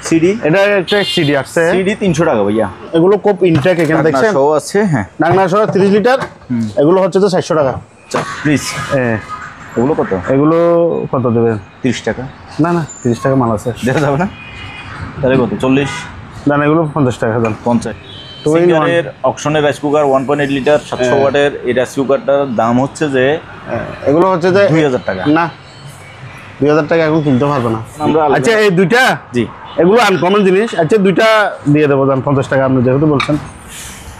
CD, এটা একটা CD আসছে, সিডি 300 টাকা ভাইয়া। এগুলো খুব ইনটেক, এখানে দেখছেন সহ আছে। হ্যাঁ, ডাকনা সহ 30 লিটার। এগুলো হচ্ছে তো 400 টাকা। আচ্ছা প্লিজ, এগুলো কত? এগুলো কত দেবেন? 30 টাকা। না না, 30 টাকা মাল আছে, দেখা যাবে না? তাহলে কত? 40। না না, এগুলো 50 টাকা দেন। 50। সিঙ্গারের অকশনের রাইস কুকার 1.8 লিটার 700 ওয়াটের এই রাইস কুকারটার দাম হচ্ছে যে, এগুলো হচ্ছে যে 2000 টাকা। না, 2000 টাকা এখন কিনতে পারবে না। আমরা আচ্ছা এই দুইটা, জি এগুলো আনকমন জিনিস। আচ্ছা দুইটা দিয়ে দেবো দাম 50 টাকা, আপনি যেহেতু বলছেন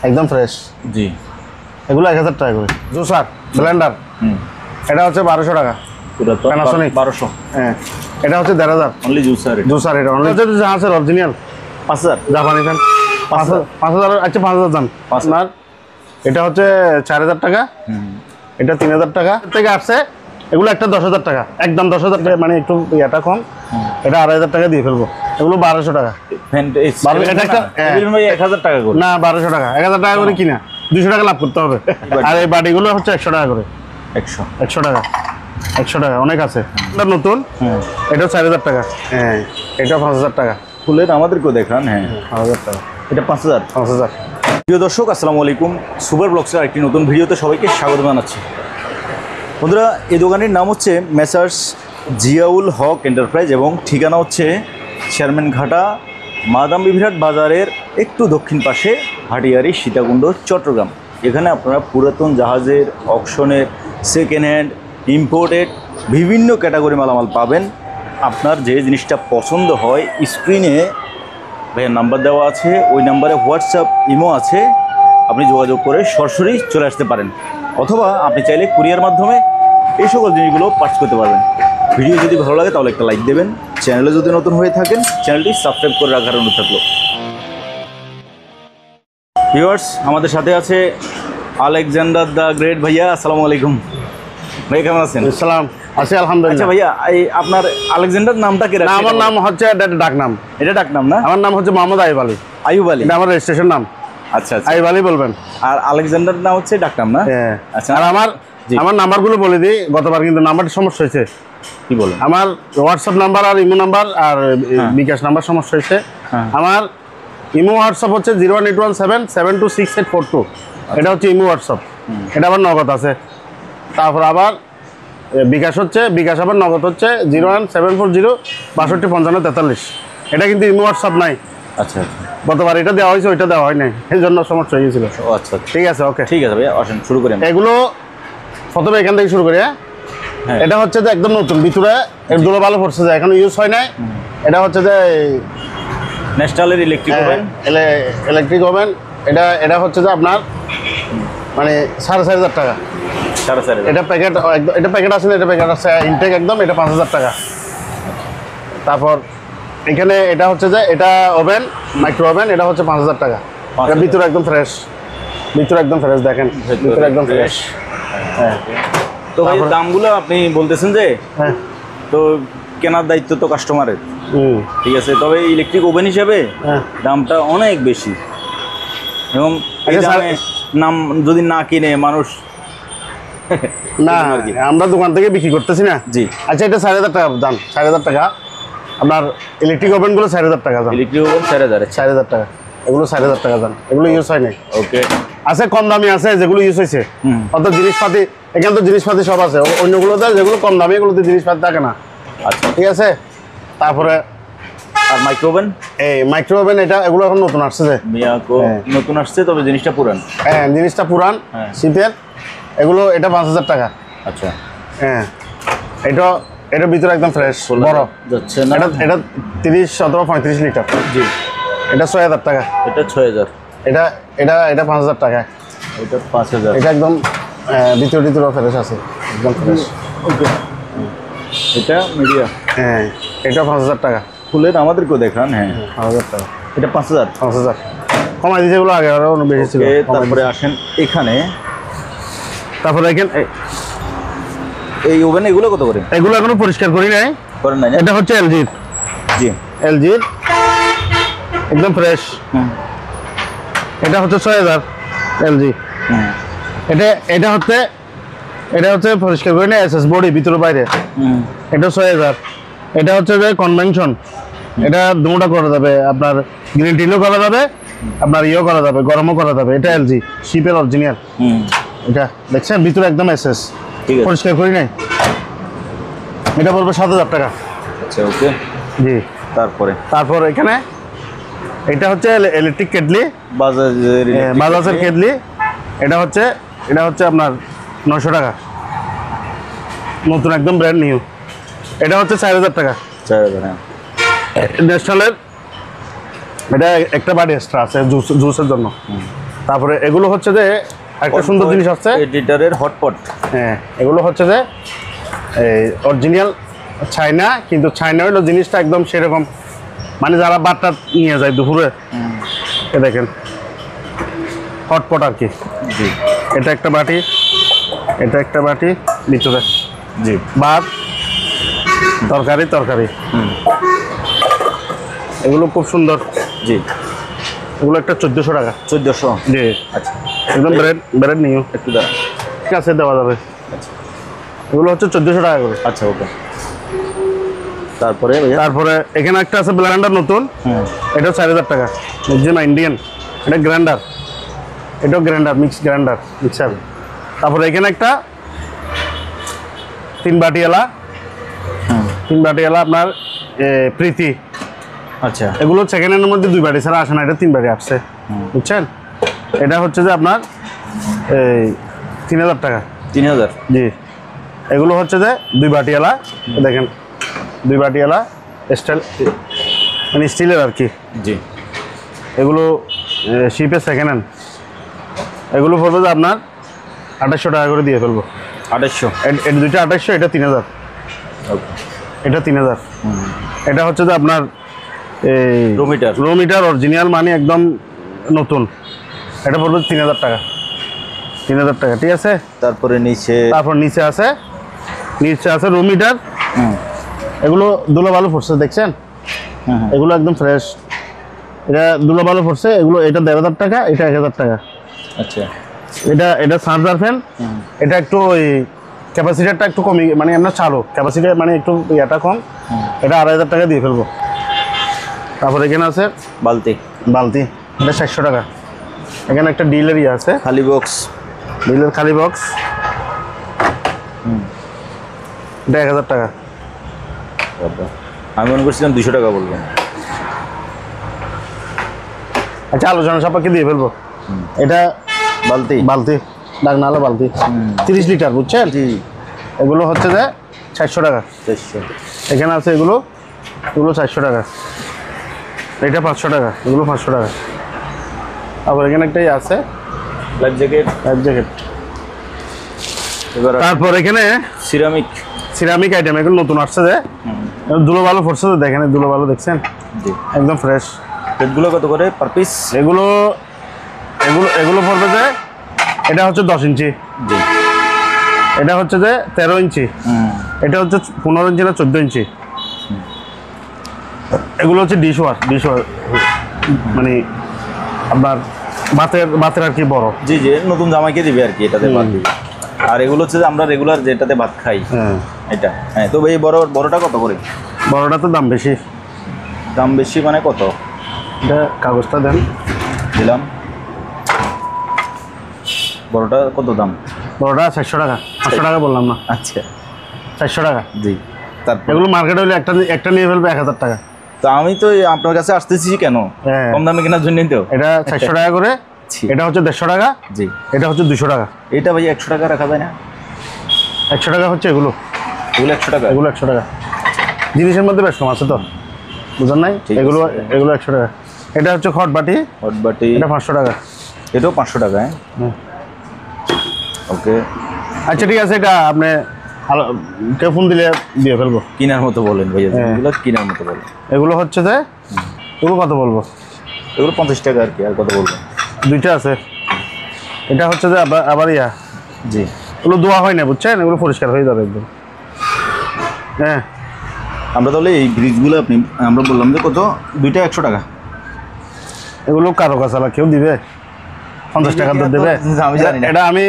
একদম ফ্রেশ। জি, এগুলো 1000 টাকা করে। জুসার ব্লেন্ডার, এটা হচ্ছে 1200 টাকা। Panasonic 1200। হ্যাঁ, এটা হচ্ছে 1500 অনলি জুসার। জুসার এটা অনলি হচ্ছে জাহাজের অরিজিনাল 5000 জাপানি ফ্যান। 5000। আচ্ছা 5000 দাম আপনার। এটা হচ্ছে 4000 টাকা, এটা 3000 টাকা থেকে আসছে। এগুলো একটা 10000 টাকা, একদম 10000 টাকা, মানে একটু ইয়াটা কম। এটা 2500 টাকা দিয়ে ফেলবো। এগুলো 1200 টাকা। এটা একটা 1000 টাকা করে না, 1200 টাকা, 1000 টাকা করে কিনা 200 টাকা লাভ করতে হবে। আর এই বাটিগুলো হচ্ছে 100 টাকা করে। 100 টাকা, 100 টাকা অনেক আছে। এটা নতুন, এটা 4000 টাকা। হ্যাঁ, এটা 5000 টাকা। ফুলের আমাদেরকেও দেখান। হ্যাঁ, 5000 টাকা, এটা 5000। প্রিয় দর্শক, আসসালামু আলাইকুম। সুপার ব্লগসের একটি নতুন ভিডিওতে সবাইকে স্বাগত জানাচ্ছি। বন্ধুরা, এই দোকানের নাম হচ্ছে মেসার্স জিয়াউল হক এন্টারপ্রাইজ এবং ঠিকানা হচ্ছে চেয়ারম্যানঘাটা মাদাম বিবিরহাট বাজারের একটু দক্ষিণ পাশে, হাটিয়ারি, সীতাকুণ্ড, চট্টগ্রাম। এখানে আপনারা পুরাতন জাহাজের, অকশনের, সেকেন্ড হ্যান্ড, ইম্পোর্টেড বিভিন্ন ক্যাটাগরি মালামাল পাবেন। আপনার যে জিনিসটা পছন্দ হয়, স্ক্রিনে ভাইয়ের নাম্বার দেওয়া আছে, ওই নাম্বারে হোয়াটসঅ্যাপ, ইমো আছে, আপনি যোগাযোগ করে সরাসরি চলে আসতে পারেন, অথবা আপনি চাইলে কুরিয়ার মাধ্যমে এই সকল জিনিসগুলো পার্চেস করতে পারবেন। ভিডিও যদি ভালো লাগে তাহলে একটা লাইক দেবেন। চ্যানেলে যদি নতুন হয়ে থাকেন চ্যানেলটি সাবস্ক্রাইব করে রাখার অনুরোধ থাকলো। ভিউয়ার্স, আমাদের সাথে আছে আলেকজান্ডার দ্য গ্রেট ভাইয়া। আসসালামু আলাইকুম ভাই, কেমন আছেন? আসসালাম, আছি আলহামদুলিল্লাহ। আচ্ছা ভাইয়া, এই আপনার আলেকজান্ডার নামটা কি? আমার নাম হচ্ছে, এটা ডাক নাম। এটা ডাক নাম না? আমার নাম হচ্ছে মোহাম্মদ আইয়ুব আলী। আইয়ুব আলী, এটা আমার রেজিস্ট্রেশন নাম। আচ্ছা আচ্ছা, আইয়ুব আলী বলবেন। আর আলেকজান্ডার নাম হচ্ছে ডাক নাম না? আচ্ছা, আর আমার নাম্বারগুলো বলে দিই। গতবার কিন্তু নাম্বারটি সমস্যা হয়েছে। কি বলেন? আমার হোয়াটসঅ্যাপ নাম্বার আর ইমো নাম্বার আর বিকাশ নাম্বার সমস্যা হয়েছে। আমার ইমো হোয়াটসঅ্যাপ হচ্ছে 01817726842। এটা হচ্ছে ইমো হোয়াটসঅ্যাপ। এটা আবার নগদ আছে। তারপর আবার বিকাশ হচ্ছে, বিকাশ আবার নগদ হচ্ছে 01740625543। এটা কিন্তু ইমো হোয়াটসঅ্যাপ নাই। আচ্ছা আচ্ছা, গতবার এটা দেওয়া হয়েছে, ওইটা দেওয়া হয় নাই, এই জন্য সমস্যা হয়ে গেছিল। আচ্ছা ঠিক আছে, ওকে, ঠিক আছে ভাইয়া, আসেন শুরু করেন। এগুলো প্রথমে এখান থেকে শুরু করি। হ্যাঁ, এটা হচ্ছে যে একদম নতুন, ভিতরে এগুলো ভালো পড়ছে, যে এখন ইউজ হয় নাই। এটা হচ্ছে যে ন্যাশনালের ইলেকট্রিক ওভেন, ইলেকট্রিক ওভেন। এটা হচ্ছে যে আপনার মানে 4500 টাকা। 4500 এটা প্যাকেট, এটা প্যাকেট আছে না? এটা প্যাকেট আছে ইনটেক একদম, এটা 5000 টাকা। তারপর এখানে এটা হচ্ছে যে এটা ওভেন, মাইক্রো ওভেন, এটা হচ্ছে 5000 টাকা। এটা ভিতরে একদম ফ্রেশ, ভিতরে একদম ফ্রেশ, দেখেন ভিতরে একদম ফ্রেশ। হ্যাঁ, তো ভাই দামগুলো আপনি বলতেছেন যে, হ্যাঁ, তো কেনার দায়িত্ব তো কাস্টমারের, ঠিক আছে, তবে ইলেকট্রিক ওভেন হিসাবে দামটা অনেক বেশি, এবং নাম যদি না কিনে মানুষ না, আমরা দোকান থেকে বিক্রি করতেছি না। জি, আচ্ছা, এটা 4500 টাকা দাম। 4000 টাকা আপনার ইলেকট্রিক ওভেনগুলো 4000 টাকা দাম। ইলেকট্রিক ওভেন 4000 টাকা, এগুলো 4000 টাকা দাম। এগুলো ইউজ হয় নাই। ওকে, আছে কম দামি আছে, যেগুলো ইউজ হয়েছে। অত জিনিসপাতি এখানে তো জিনিসপাতি সব আছে। অন্যগুলোতে যেগুলো কম দামি, এগুলোতে জিনিসপাতি থাকে না। আচ্ছা, ঠিক আছে। তারপরে আর মাইক্রো ওভেন, এই মাইক্রো ওভেন, এগুলো এখন নতুন আসছে, যে নতুন আসছে, তবে জিনিসটা পুরান। হ্যাঁ, জিনিসটা পুরান, শীতের। এগুলো এটা 5000 টাকা। আচ্ছা, হ্যাঁ, এটার ভিতরে একদম ফ্রেশ, বড় যাচ্ছে না। এটা 30 অথবা 35 লিটার। জি, এটা 6000 টাকা। এটা 6000। এটা 5000 টাকা। এটা 5000। এটা একদম ভিতরে ফ্রেশ আছে, একদম ফ্রেশ। ওকে, এটা মিডিয়াম। হ্যাঁ, এটা 5000 টাকা। ফুলের আমাদেরকেও দেখান। হ্যাঁ, 5000 টাকা। এটা 5000। কমাই দিয়েছে, এগুলো আগে আরো বেশি ছিল। তারপরে আসেন এখানে, তারপরে এখানে এই ওভেন এগুলো কত করে? এগুলো এখনো পরিষ্কার করি নাই, করেন নাই। এটা হচ্ছে এলজির। জি, এলজির একদম ফ্রেশ। এটা হচ্ছে 6000 এলজি। এটা হচ্ছে পরিষ্কার করি না, এসএস বডি ভিতরে বাইরে। এটা 6000। এটা হচ্ছে যে কনভেনশন, এটা দুটোটা করা যাবে, আপনার গ্রিন টিনও করা যাবে, আপনার ইয়েও করা যাবে, গরমও করা যাবে। এটা এলজি শিপের অরিজিনাল। এটা দেখছেন ভিতরে একদম এসএস, ঠিক আছে। পরিষ্কার করি নাই। এটা পড়বে 7,000 টাকা। আচ্ছা ওকে। জি। তারপর এখানে এটা হচ্ছে ইলেকট্রিক কেটলি, বাজাজের কেটলি। এটা হচ্ছে আপনার 900 টাকা, নতুন একদম ব্র্যান্ড নিউ। এটা হচ্ছে 4,000 টাকা। 4,000। হ্যাঁ ন্যাশনালের। এটা একটা বাড়ি এক্সট্রা আছে জুসের জন্য। তারপরে এগুলো হচ্ছে যে একটা সুন্দর জিনিস আছে, এডিটরের হটপট। হ্যাঁ এগুলো হচ্ছে যে এই অরিজিনাল চায়না, কিন্তু চায়না হলো জিনিসটা একদম সেরকম, মানে যারা বাটটা নিয়ে যায় দুপুরে, এ দেখেন হটপট আর কি। জি। এটা একটা বাটি, এটা একটা বাটি ভিতরে। জি। ভাত, তরকারি। এগুলো খুব সুন্দর। জি। এগুলো একটা 1400 টাকা। 1400। জি। আচ্ছা একদম ব্রেড নিউ। একটু দাঁড়া। ঠিক আছে, দেওয়া যাবে। আচ্ছা এগুলো হচ্ছে 1400 টাকা করে। আচ্ছা ওকে। তারপরে ভাইয়া? তারপরে এখানে একটা আছে ব্লেন্ডার নতুন, হুম। এটাও 4,000 টাকা। Maximum Indian. এটা গ্রাইন্ডার, এটাও গ্রাইন্ডার, মিক্সার। তারপরে এখানে একটা 3 বাটিওয়ালা, 3 বাটিওয়ালা আপনার প্রীতি। আচ্ছা। এগুলো সেকেন্ড হ্যান্ডের মধ্যে 2 বাটি ছাড়া আসে না, এটা 3 বাটি আসছে, বুঝছেন। এটা হচ্ছে যে আপনার এই 3,000 টাকা। 3,000। জি। এগুলো হচ্ছে যে 2 বাটিওয়ালা, দেখেন 2 বাটিওয়ালা স্টাইল, মানে স্টিলের আর কি। জি। এগুলো শিপের সেকেন্ড হ্যান্ড। এগুলো পড়বে যে আপনার 2800 টাকা করে দিয়ে ফেলবো। 2800। এটা দুইটা 2800, এটা 3,000। ওকে। এটা 3,000। এটা হচ্ছে যে আপনার এই রো মিটার অরিজিনাল, মানে একদম নতুন। এটা পড়বে 3,000 টাকা। 3,000 টাকা, ঠিক আছে। তারপর নিচে আছে রো মিটার। এগুলো ধুলো ভালো পড়ছে, দেখছেন। এগুলো একদম ফ্রেশ, এটা ধুলো ভালো পড়ছে। এগুলো এটা 1,500 টাকা, এটা 1,000 টাকা। আচ্ছা। এটা চার্জার ফ্যান। এটা একটু ওই ক্যাপাসিটারটা একটু কমই, মানে আমরা চালু ক্যাপাসিটি মানে একটু ইয়েটা কম। এটা 2,500 টাকা দিয়ে ফেলবো। তারপর এখানে আছে বালতি, এটা 600 টাকা। এখানে একটা ডিলের ইয়ে আছে, ডিলের খালি বক্স। এটা 1,000 টাকা। আমি মনে করছিলাম 200 টাকা বলবেন। আচ্ছা, আলোচনা সাপেক্ষে দিয়ে ফেলবো। এটা বালতি ডাক নাহলে বালতি 30 লিটার, বুঝছেন। এগুলো হচ্ছে যে 400 টাকা। 400। এখানে আছে এগুলো 400 টাকা। এটা 500 টাকা, এগুলো 500 টাকা। আবার এখানে একটাই আছে লাইফ জ্যাকেট। তারপর এখানে সিরামিক আইটেম, এগুলো নতুন আসছে যে ধুলো ভালো পড়ছে, তো দেখেন ধুলো ভালো, দেখছেন একদম ফ্রেশ। রেটগুলো কত করে পার পিস? এগুলো পড়বে যে এটা হচ্ছে 10 ইঞ্চি। জি। এটা হচ্ছে যে 13 ইঞ্চি। এটা হচ্ছে 15 ইঞ্চি না 14 ইঞ্চি। এগুলো হচ্ছে ডিশওয়ার, মানে আপনার ভাতের আর কি বড়। জি, নতুন জামাইকে দিবে আর কি, এটাতে ভাত দিবে। আর এগুলো হচ্ছে যে আমরা রেগুলার যেটাতে ভাত খাই, এটা। হ্যাঁ, তো এই বড়টা কত করে? বড়টা তো দাম বেশি মানে কত? এটা কাগজটা দেন, দিলাম। বড়টা কত দাম? বড়টা 400 টাকা। 500 টাকা বললাম না? আচ্ছা, 400 টাকা। জি। তারপর এগুলো মার্কেটে হলে একটা নিয়ে ফেলবে 1,000 টাকা। তো আমি তো আপনার কাছে আসতেছি কেন, কম দামে কেনার জন্যই তো। এটা 400 টাকা করে, এটা হচ্ছে 150 টাকা। জি। এটা হচ্ছে 200 টাকা। এটা ভাই 100 টাকা রাখা যায় না? 100 টাকা হচ্ছে এগুলো 100 টাকা। এগুলো 100 টাকা। জিনিসের মধ্যে বেশ কম আছে তো, বুঝলেন নাই? এগুলো 100 টাকা। এটা হচ্ছে হট বাটি, এটা 500 টাকা। এটাও 500 টাকা। হ্যাঁ, ওকে। আচ্ছা, ঠিক আছে। এটা আপনি কেউ ফোন দিলে দিয়ে ফেলবো। কিনার মতো বলেন ভাইয়া, এগুলো কিনার মতো বলেন। এগুলো হচ্ছে যে এগুলো কত বলবো? এগুলো 50 টাকা আর কি। আর কত বলবো? দুইটা আছে। এটা হচ্ছে যে আবার জি, এগুলো ধোয়া হয় না, বুঝছেন। এগুলো পরিষ্কার হয়ে যাবে একদম। হ্যাঁ, আমরা তাহলে এই ব্রিজগুলো আমরা বললাম যে কত? দুইটা 100 টাকা। এগুলো কারো কাছে কেউ দিবে? 50 টাকা তো দেবে। আমি জানি না। এটা আমি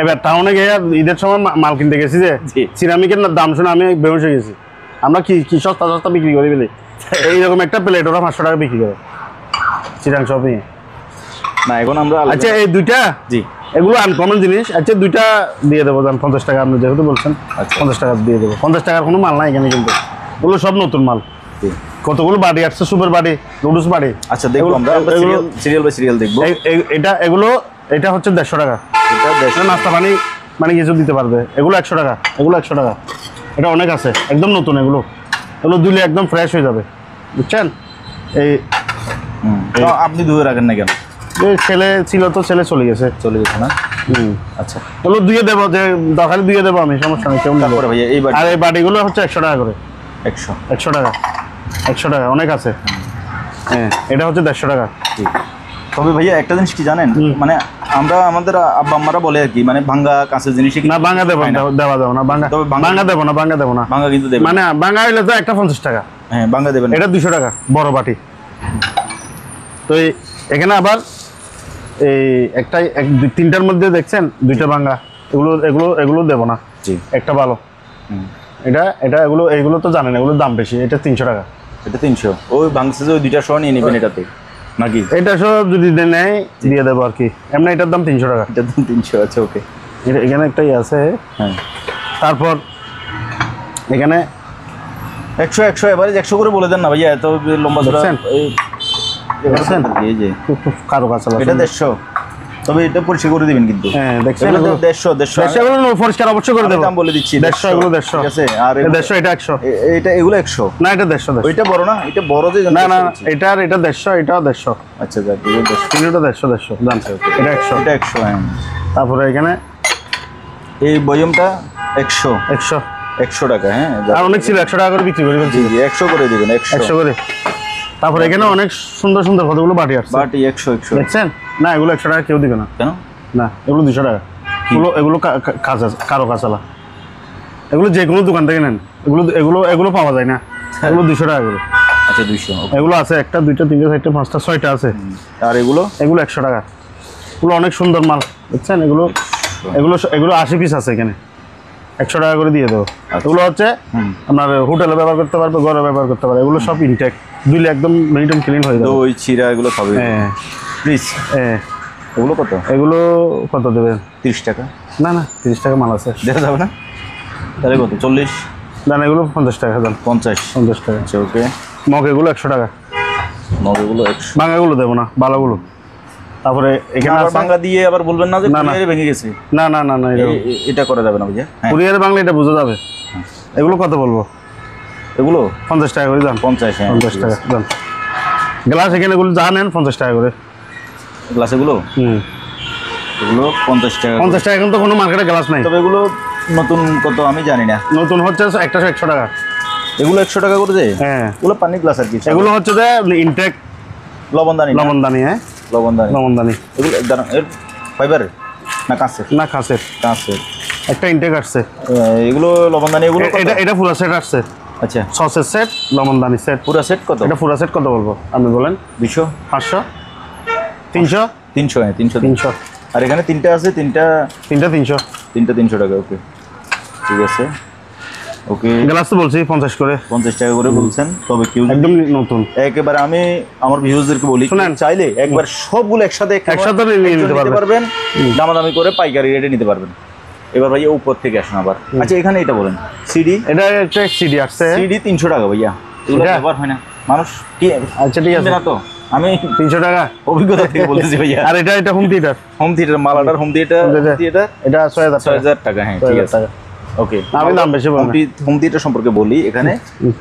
এবার টাউনে গিয়ে ঈদের সময় মাল কিনতে গেছি, যে সিরামিকের দাম শুনে আমি বেহুশ হয়ে গেছি। আমরা কি সস্তা বিক্রি করি বলে এইরকম একটা প্লেট ওরা 500 টাকা বিক্রি করে চিরাং শপিং। না এখন আমরা আচ্ছা এই দুইটা জি এগুলো আনকমন জিনিস। আচ্ছা দুইটা দিয়ে দেবো জান 50 টাকা, আপনি যেহেতু বলছেন। আচ্ছা। 50 টাকা দিয়ে দেবো। 50 টাকার কোনো মাল নাই এখানে, কিন্তু এগুলো সব নতুন মাল। জি। কতগুলো বাড়ি আসছে, সুপার বাড়ি, নুডলস বাড়ি। আচ্ছা দেখবো আমরা সিরিয়াল বাই সিরিয়াল দেখবো। এটা হচ্ছে 150 টাকা। এটা এটা নাস্তা পানি মানে কিছু দিতে পারবে। এগুলো 100 টাকা, এগুলো 100 টাকা। এটা অনেক আছে, একদম নতুন। এগুলো ধুলে একদম ফ্রেশ হয়ে যাবে, বুঝছেন? এই তো আপনি ধুয়ে রাখেন না কেন? এই ছেলে ছিল তো, ছেলে চলে গেছে না। আচ্ছা এগুলো দিয়ে দেবো, যে দরকার দিয়ে দেবো আমি, সমস্যা নেই। কেমন তারপরে ভাইয়া এই আর এই বাটিগুলো হচ্ছে 100 টাকা করে। 100 টাকা, 100 টাকা অনেক আছে। হ্যাঁ এটা হচ্ছে 150 টাকা। তবে ভাইয়া একটা জিনিস কি জানেন, মানে আমরা আমাদের আব্বা আম্মারা বলে আর কি, মানে ভাঙ্গা কাঁচের জিনিস না ভাঙা দেবো না, দেওয়া যাবে না। ভাঙা দেবো না, ভাঙা দেবো না। ভাঙ্গা কিন্তু দেবেন মানে ভাঙা হইলে তো একটা 50 টাকা। হ্যাঁ ভাঙ্গা দেবেন। এটা 200 টাকা বড় বাটি। তো এখানে আবার এই তিনটার মধ্যে দেখছেন দুইটা ভাঙ্গা, এগুলো দেবো না। জি একটা ভালো। এগুলো তো জানেন, এগুলোর দাম বেশি। এটা 300 টাকা। এটা 300। ওই ভাঙছে যে ওই দুইটা সহ নিয়ে নেবেন এটাতে নাকি? এটা সব যদি নেয় দিয়ে দেবো আর কি। এমনি এটার দাম 300 টাকা। এটার দাম 300। আচ্ছা ওকে। এখানে একটাই আছে। হ্যাঁ তারপর এখানে 100 এবারে 100 করে বলে দেন না ভাইয়া, এত লম্বা চড়া। দেখছেন এই যে খুব কারো কাছে এটা 150। তবে এটা পরিষ্কার করে দিবেন কিন্তু। হ্যাঁ দেখছেন 150 এগুলো পরিষ্কার অবশ্যই করে দেবো। দাম বলে দিচ্ছি 150 এগুলো 150 ঠিক আছে। আর 150 এটা 100। এটা এগুলো 100 না এটা 150। ওইটা বড় না, এটা বড় যে না না এটা 150, এটাও 150। আচ্ছা যাক এটা 150। তিনটা 150 জানছে। এটা 100। এটা 100 হ্যাঁ। তারপরে এখানে এই বয়মটা 100 100 টাকা। হ্যাঁ আর অনেক ছিল 100 টাকা করে বিক্রি করে ফেলছি। জি 100 করে দিবেন। 100 করে। তারপরে এখানে অনেক সুন্দর সুন্দর কতগুলো বাটি আসছে। বাটি 100 দেখছেন? না এগুলো 100 টাকা কেউ দিবে না। কেন? না এগুলো 200 টাকা। এগুলো কারো কাঁচালা। এগুলো যে কোনো দোকান থেকে নেন, এগুলো পাওয়া যায় না। এগুলো 200 টাকা করে। আচ্ছা 200। এগুলো আছে 1টা 2টা 3টা 4টা 5টা 6টা আছে। আর এগুলো 100 টাকা। এগুলো অনেক সুন্দর মাল, দেখছেন? এগুলো 80 পিস আছে এখানে। 100 টাকা করে দিয়ে দেবো। এগুলো হচ্ছে আপনার হোটেলে ব্যবহার করতে পারবে, ঘরে ব্যবহার করতে পারবে। এগুলো সব ইনটেক, দুইলে একদম নিট এন্ড ক্লিন হয়ে যাবে। দই চিরা এগুলো খাবে। হ্যাঁ প্লিজ। হ্যাঁ এগুলো কত? এগুলো কত দেবেন? 30 টাকা। না 30 টাকা মাল আছে, দেখা যাবে না? তাহলে কত? 40? না এগুলো 50 টাকা দেন। 50 টাকা। আচ্ছা ওকে। মগ এগুলো 100 টাকা। মগ এগুলো 100। ভাঙাগুলো দেবো না, ভালোগুলো। তারপরে এখানে আবার বাংলা দিয়ে আবার বলবেন না যে কুরিয়ারে ভেঙে গেছে। না এটা করা যাবে না ভাইয়া। কুরিয়ারে বাংলা এটা বোঝা যাবে। এগুলো কত বলবো? এগুলো 50 টাকা করে দাম। 50 হ্যাঁ 50 টাকা দাম। গ্লাস এখানে এগুলো যা নেন 50 টাকা করে। গ্লাস এগুলো এগুলো 50 টাকা। 50 টাকা। এখন তো কোনো মার্কেটে গ্লাস নাই। তবে এগুলো নতুন কত আমি জানি না। নতুন হচ্ছে একটা 100 টাকা। এগুলো 100 টাকা করে দেয়। হ্যাঁ এগুলো পানির গ্লাস আর কি। এগুলো হচ্ছে যে ইনটেক লবণদানি। হ্যাঁ লবণদানি। এগুলো এর ফাইবার না কাঁচের? না কাঁচের। একটা ইনটেক আসছে। এগুলো লবণদানি। এগুলো এটা পুরো সেট আসছে। আচ্ছা সসের সেট, লবণদানি সেট। পুরো সেট কত? এটা পুরো সেট কত বলবো আপনি বলেন? 200 500 300 300 হ্যাঁ 300। আর এখানে তিনটা আছে, তিনটা 300 টাকা। ওকে ঠিক আছে ওকে। গ্লাস তো বলছি 50 করে। 50 টাকা করে বলছেন। তবে কেউ একদম নতুন। একেবারে আমি আমার ভিউয়ারদেরকে বলি, শুনেন চাইলে একবার সবগুলো একসাথে নিয়ে নিতে পারবেন, দামাদামি করে পাইকারি রেটে নিতে পারবেন। এবার ভাইয়া উপর থেকে আসুন আবার। আচ্ছা এখানে এটা বলেন সিডি। এটা একটা সিডি আসছে। সিডি 300 টাকা ভাইয়া। এগুলো ব্যবহার হয় না মানুষ কি? আচ্ছা ঠিক আছে না তো আমি 300 টাকা অভিজ্ঞতা থেকে বলতেছি ভাইয়া। আর এটা হোম থিয়েটার। মালাটার হোম থিয়েটার এটা 6000 টাকা। হ্যাঁ ঠিক আছে ওকে। আমি দাম বেশি বলবো। হোম থিয়েটার সম্পর্কে বলি, এখানে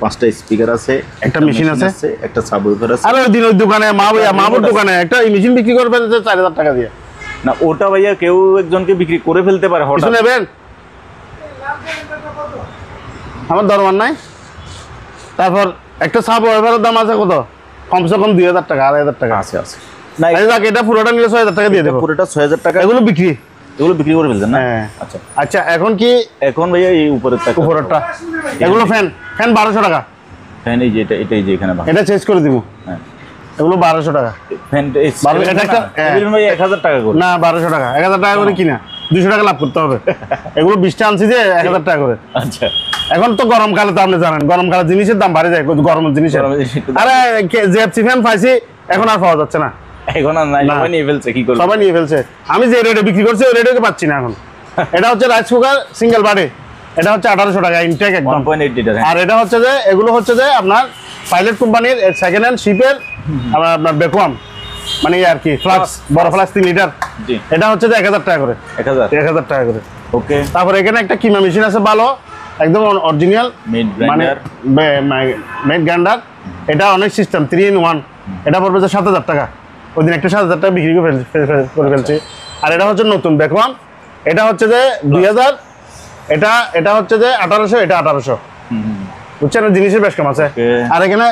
5টা স্পিকার আছে, একটা মেশিন আছে, একটা সাবউফার আছে। আর ওই দোকানে মাহবুব দোকানে একটা মেশিন বিক্রি করবেন 4000 টাকা দিয়ে। না ওটা ভাইয়া কেউ একজনকে বিক্রি করে ফেলতে পারে হঠাৎ। নেবেন? আমার দরবার নাই। তারপর একটা সাবউফারের দাম আছে কত? কমসে কম 2000 টাকা, 2500 টাকা আছে। না এটা পুরোটা নিলে 6000 টাকা দিয়ে দেবো। পুরোটা 6000 টাকা। এগুলো বিক্রি করে ফেলছেন না? হ্যাঁ আচ্ছা আচ্ছা। এখন ভাইয়া এই উপরেরটা এগুলো ফ্যান 1200 টাকা। ফ্যান এই যে এটাই যে এখানে এটা চেঞ্জ করে দিব। হ্যাঁ এগুলো 1200 টাকা। ফ্যান এটা একটা 1000 টাকা করে না 1200 টাকা। 1000 টাকা করে কিনা 200 টাকা লাভ করতে হবে। এগুলো 20টা আনছি যে 1000 টাকা করে। আচ্ছা এখন তো গরমকালে তো আপনি জানেন গরমকালে জিনিসের দাম বাড়ে যায় গরমের জিনিসের। আরে জেএফসি ফ্যান পাইছি এখন আর পাওয়া যাচ্ছে না, এখন আর নাই, সবাই নিয়ে ফেলছে, কি করবে? সবাই নিয়ে ফেলছে। আমি যে রেটে বিক্রি করছি ওই রেটে পাচ্ছি না এখন। এটা হচ্ছে রাইস কুকার সিঙ্গেল বাড়ে, এটা হচ্ছে 1800 টাকা ইনটেক একদম। 1.8 লিটার। আর এটা হচ্ছে যে এগুলো হচ্ছে যে আপনার পাইলট কোম্পানির সেকেন্ড হ্যান্ড শিপের আপনার বেকুয়াম, মানে আর কি ফ্লাক্স, বড় ফ্লাক্স 3 লিটার। জি, এটা হচ্ছে যে 1000 টাকা করে, 1000 টাকা করে। ওকে। তারপরে এখানে একটা কিমা মেশিন আছে ভালো, একদম অরিজিনাল মিড মানে গ্রাইন্ডার, মেড গ্রাইন্ডার। এটা অনেক সিস্টেম 3 in 1। এটা পড়বে যে 7000 টাকা, ওই দিন একটা 7000 টাকা বিক্রি করে ফেলছি। আর এটা হচ্ছে নতুন বেকুয়াম, এটা হচ্ছে যে 2000, এটা হচ্ছে যে 1800, এটা 1800। বুঝছেন, জিনিসের বেশ কম আছে। আর এখানে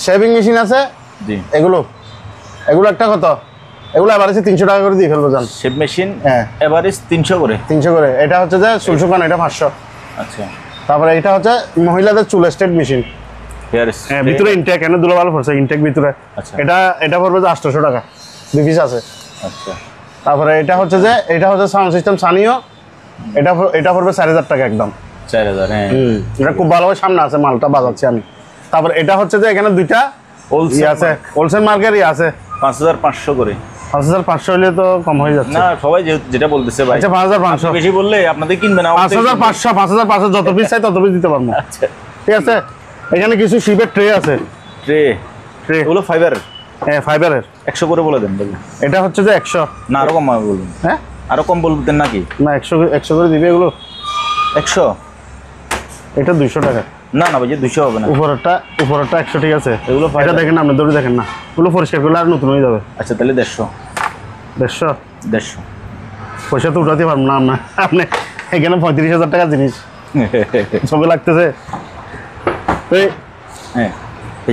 শেভিং মেশিন আছে। জি, এগুলো একটা কত, এগুলো এভারেজে 300 টাকা করে দিয়ে ফেলবো জান। শেপ মেশিন হ্যাঁ, এভারেজ 300 করে। 300 করে। এটা হচ্ছে যে সুলসুকান, এটা 500। আচ্ছা, তারপরে এটা হচ্ছে মহিলাদের চুল স্টেট মেশিন। হেয়ার হ্যাঁ, ভিতরে ইনটেক, এনে দুলো ভালো পড়ছে ইনটেক ভিতরে। আচ্ছা, এটা পড়বে যে 800 টাকা, 2 পিস আছে। আচ্ছা, তারপরে এটা হচ্ছে সাউন্ড সিস্টেম সানিও, এটা পড়বে 4000 টাকা একদম। 4000। হ্যাঁ, এটা খুব ভালোভাবে সামনে আছে, মালটা বাজাচ্ছি আমি। তারপর এটা হচ্ছে যে এখানে দুইটা আছে, হোলসেল মার্কেট আছে 5500 করে। 5500 হলে তো কম হয়ে যাচ্ছে না, সবাই যেটা বলতেছে ভাই। আচ্ছা, 5500 বেশি বললে আপনাদের কিনবে না। 5500 যত পিস চাই তত পিস দিতে পারবো। আচ্ছা, ঠিক আছে। এখানে কিছু শিপের ট্রে আছে, ট্রে এগুলো ফাইবারের। হ্যাঁ, ফাইবারের। 100 করে বলে দেন ভাই। এটা হচ্ছে যে 100 না, আরো কম বলবেন। হ্যাঁ, আরো কম বলতেন নাকি? না, 100 করে দিবে এগুলো। 100? এটা 200 টাকা। না না ভাই, 200 হবে না। উপরেরটা 100, ঠিক আছে। এগুলো এটা দেখেন না, আপনি ধরে দেখেন না, ওগুলো পরিষ্কার করলে আর নতুন হয়ে যাবে। আচ্ছা, তাহলে 150। 150 পয়সা তো উঠাতে পারবো না আপনি এখানে 35,000 টাকা জিনিস ছবি লাগতেছে। তো হ্যাঁ,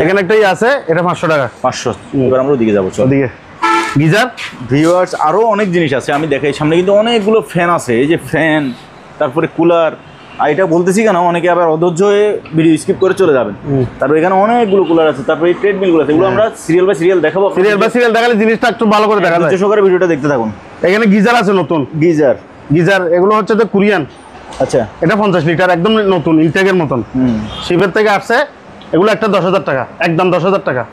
এখানে একটা আছে, এটা 500 টাকা। 500। এবার আমরা ওদিকে যাবো, চল। ওদিকে গিজার। ভিউয়ার্স, আরো অনেক জিনিস আছে, আমি দেখাই সামনে কিন্তু অনেকগুলো ফ্যান আছে। এই যে ফ্যান, তারপরে কুলার। আর এটা বলতেছি কেন, অনেকে আবার অধৈর্য হয়ে ভিডিও স্কিপ করে চলে যাবেন। তারপর এখানে অনেকগুলো কুলার আছে, তারপরে এই ট্রেডমিলগুলো আছে, এগুলো আমরা সিরিয়াল বাই সিরিয়াল দেখাবো। সিরিয়াল দেখালে জিনিসটা একটু ভালো করে দেখা যায়। সহকারে ভিডিওটা দেখতে থাকুন। এখানে গিজার আছে নতুন, গিজার এগুলো হচ্ছে যে কোরিয়ান। আচ্ছা, এটা 50 লিটার একদম নতুন ইনটেকের মতন, শিপের থেকে আসছে। এগুলো একটা 10,000 টাকা, একদম 10,000 টাকা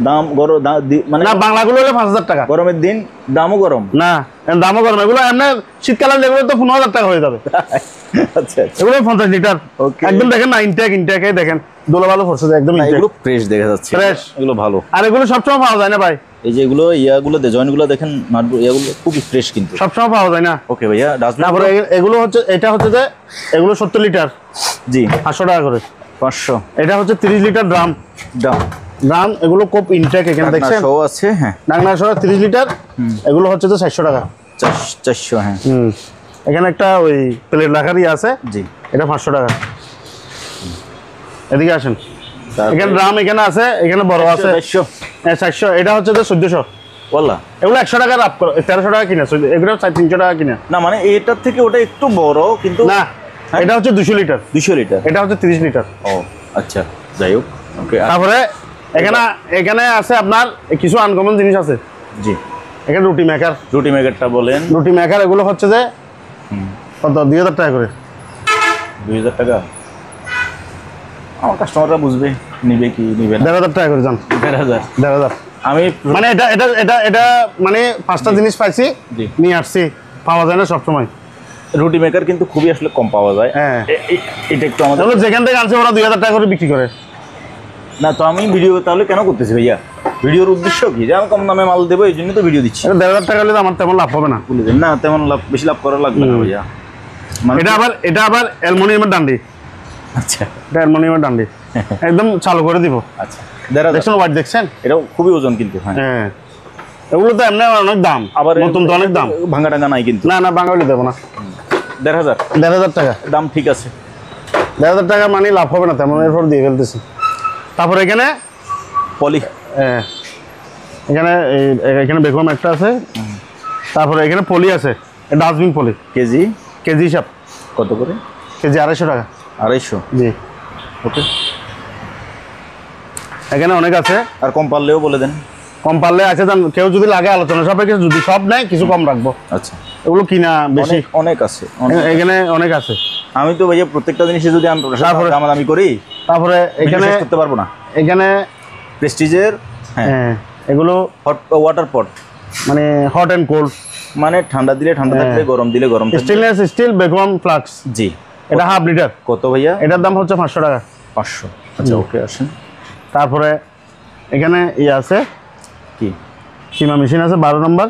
দাম। গরম মানে না, বাংলাগুলো হলে 5,000 টাকা। গরমের দিন দামও গরম না, দামও গরম। এগুলো এমনি শীতকালে যেগুলো তো 15,000 টাকা হয়ে যাবে। আচ্ছা, এগুলো 50 লিটার একদম দেখেন না, ইনটেক দেখেন, দোলা ভালো পড়ছে একদম। এগুলো ফ্রেশ দেখা যাচ্ছে, ফ্রেশ, এগুলো ভালো। আর এগুলো সবসময় পাওয়া যায় না ভাই। এই যে এগুলো ইয়াগুলো জয়েন্টগুলো দেখেন, ইয়াগুলো খুব ফ্রেশ কিন্তু সবসময় পাওয়া যায় না। ওকে ভাইয়া, তারপরে এগুলো হচ্ছে, এটা হচ্ছে যে এগুলো 70 লিটার। জি, 500 টাকা করে। 500। এটা হচ্ছে 30 লিটার ড্রাম। এগুলো খুব ইনটেক, এখানে দেখছেন সহ আছে। হ্যাঁ, ডাকনা সহ 30 লিটার। এগুলো হচ্ছে যে 400 টাকা। 400। হ্যাঁ, এখানে একটা ওই প্লেট রাখারই আছে। জি, এটা 500 টাকা। এদিকে আসেন, এখানে ড্রাম এখানে আছে, এখানে বড় আছে। 400। এটা হচ্ছে যে 1400। বললা এগুলো 100 টাকা লাভ করো, 1300 টাকা কিনা, এগুলো 300 টাকা কিনা। না, মানে এটার থেকে ওটা একটু বড় কিন্তু না, এটা হচ্ছে 200 লিটার। 200 লিটার। এটা হচ্ছে 30 লিটার। ও আচ্ছা, যাই হোক। ওকে, তারপরে এখানে আছে আপনার কিছু আনকমন জিনিস আছে। জি, এখানে রুটি মেকারটা বলেন। রুটি মেকার এগুলো হচ্ছে যে কত, 2000 টাকা করে। 2000 টাকা। আমার কাস্টমাররা বুঝবে, নিবে কি নিবে না। 1500 টাকা করে যান। 1500। আমি মানে এটা মানে 5টা জিনিস পাইছি, নিয়ে আসছি, পাওয়া যায় না সবসময়। রুটি মেকার কিন্তু খুবই আসলে কম পাওয়া যায়। হ্যাঁ, এটা একটু আমাদের যেখান থেকে আনছে ওরা 2000 টাকা করে বিক্রি করে। না, তো আমি ভিডিও তাহলে কেন করতেছি ভাইয়া? ভিডিওর উদ্দেশ্য কি? যে আমি কম দামে মাল দেবো, এই জন্য তো ভিডিও দিচ্ছি। 1500 টাকা হলে আমার তেমন লাভ হবে না। বলে দেন না, তেমন বেশি লাভ করা লাগবে না ভাইয়া। এটা আবার অ্যালুমিনিয়ামের ডান্ডি। আচ্ছা, এটা অ্যালুমিনিয়ামের ডান্ডি, একদম চালু করে দিব। আচ্ছা, দেখছেন ওয়াট দেখছেন? এটাও খুবই ওজন কিন্তু। হ্যাঁ, এগুলো তো এমনি অনেক দাম, আবার নতুন তো অনেক দাম। ভাঙা টাঙ্গা নাই কিন্তু। না, বাঙালি দেবো না। 1500 টাকা দাম, ঠিক আছে। 1500 টাকা মানে লাভ হবে না তেমন, এরপর দিয়ে ফেলতেছি। তারপর এখানে পলি, এখানে বেকম একটা আছে। তারপরে এখানে পলি আছে, ডাস্টবিন পলি। কেজি হিসাব কত করে? কেজি 250 টাকা। 250? জি, ওকে। এখানে অনেক আছে। আর কম পারলেও বলে দেন। কম পারলে আছে জান, কেউ যদি লাগে আলোচনা সাপেক্ষে, যদি সব নেয় কিছু কম রাখবো। আচ্ছা, এগুলো কিনা বেশি, অনেক আছে এখানে অনেক আছে। আমি তো ভাইয়া প্রত্যেকটা জিনিসে যদি আমি দামাদামি করি তারপরে এখানে শেষ করতে পারবো না। এখানে প্রেস্টিজের, হ্যাঁ এগুলো হট ওয়াটার পট, মানে হট অ্যান্ড কোল্ড, মানে ঠান্ডা দিলে ঠান্ডা থাকবে, গরম দিলে গরম থাকবে। Stainless steel vacuum flask. জি, এটা হাফ লিটার। কত ভাইয়া? এটার দাম হচ্ছে 500 টাকা। 500। আচ্ছা, ওকে, আসেন। তারপরে এখানে ইয়ে আছে, কি সীমা মেশিন আছে 12 নম্বর,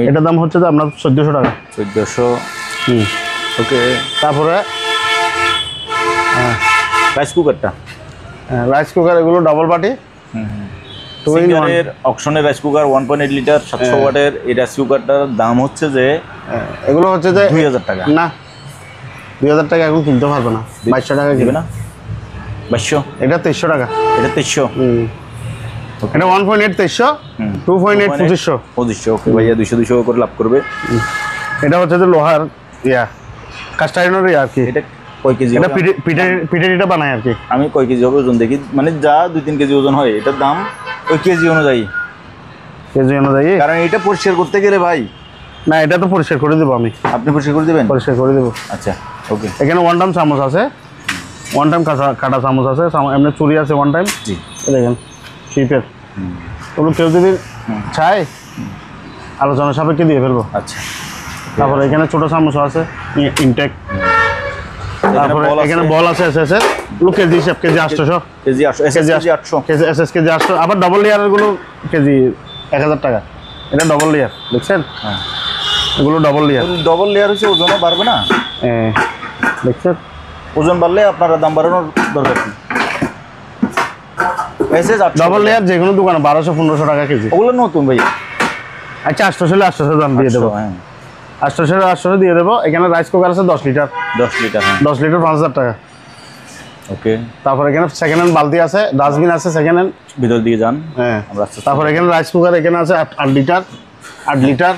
এটার দাম হচ্ছে যে আপনার 1400 টাকা। 1400। ওকে। তারপরে রাইস কুকারটা, রাইস কুকার, এগুলো ডাবল বাটি, সিঙ্গারের অকশনের রাইস কুকার 1.8 লিটার 700 ওয়াটের। এই রাইস কুকারটার দাম হচ্ছে যে এগুলো হচ্ছে যে 2000 টাকা। না, 2000 টাকা এখন কিনতে পারবে না, 2200 টাকা দিবে না? 2200। এটা 2300 টাকা। এটা 2300। এটা 1.8 2300, 2.8 2500। 2500। ওকে ভাইয়া, 200 করে লাভ করবে। এটা হচ্ছে যে লোহার ইয়া, কাস্ট আয়রনের ইয়া আর কি। এটা কয় কেজি? এটা পিঠেটা বানায় আর কি। আমি কয় কেজি হবে ওজন দেখি, মানে যা 2-3 কেজি ওজন হয়, এটার দাম ওই কেজি অনুযায়ী। কেজি অনুযায়ী, কারণ এটা পরিষ্কার করতে গেলে ভাই, না এটা তো পরিষ্কার করে দেবো আমি। আপনি পরিষ্কার করে দেবেন? পরিষ্কার করে দেবো। আচ্ছা, ওকে। এখানে ওয়ান টাইম চামচ আছে, ওয়ান টাইম কাটা চামচ আছে, এমনি চুরি আছে ওয়ান টাইম। জি, দেখেন শিপের। ওগুলো কেউ যদি চায় আলোচনা সাপেক্ষে দিয়ে ফেলবো। আচ্ছা। তারপরে এখানে ছোট চামচ আছে ইনটেক। তারপরে এখানে বল আছে এসএস এর, এগুলো কেজি হিসাব, KG 800, KG 800 KG SS KG 800। আবার ডবল লেয়ারের গুলো কেজি 1000 টাকা। এটা ডবল লেয়ার, দেখছেন? হ্যাঁ, এগুলো ডবল লেয়ার। ডবল লেয়ার হচ্ছে, ওজনও বাড়বে না? দেখছেন? ওজন বাড়লে আপনার দাম বাড়ানোর দরকার কি? ডবল লেয়ার যে কোনো দোকানে 1200-1500 টাকা কেজি। ওগুলো নতুন ভাই। আচ্ছা, 800 দাম দিয়ে দেবো। 800 দিয়ে দেবো। এখানে রাইস কুকার আছে 10 লিটার। 10 লিটার, হ্যাঁ। 10 লিটার 5000 টাকা। ওকে। তারপর এখানে সেকেন্ড হ্যান্ড বালতি আছে, ডাস্টবিন আছে সেকেন্ড হ্যান্ড। ভিতর দিকে যান। হ্যাঁ। তারপর এখানে রাইস কুকার এখানে আছে 8 লিটার। 8 লিটার।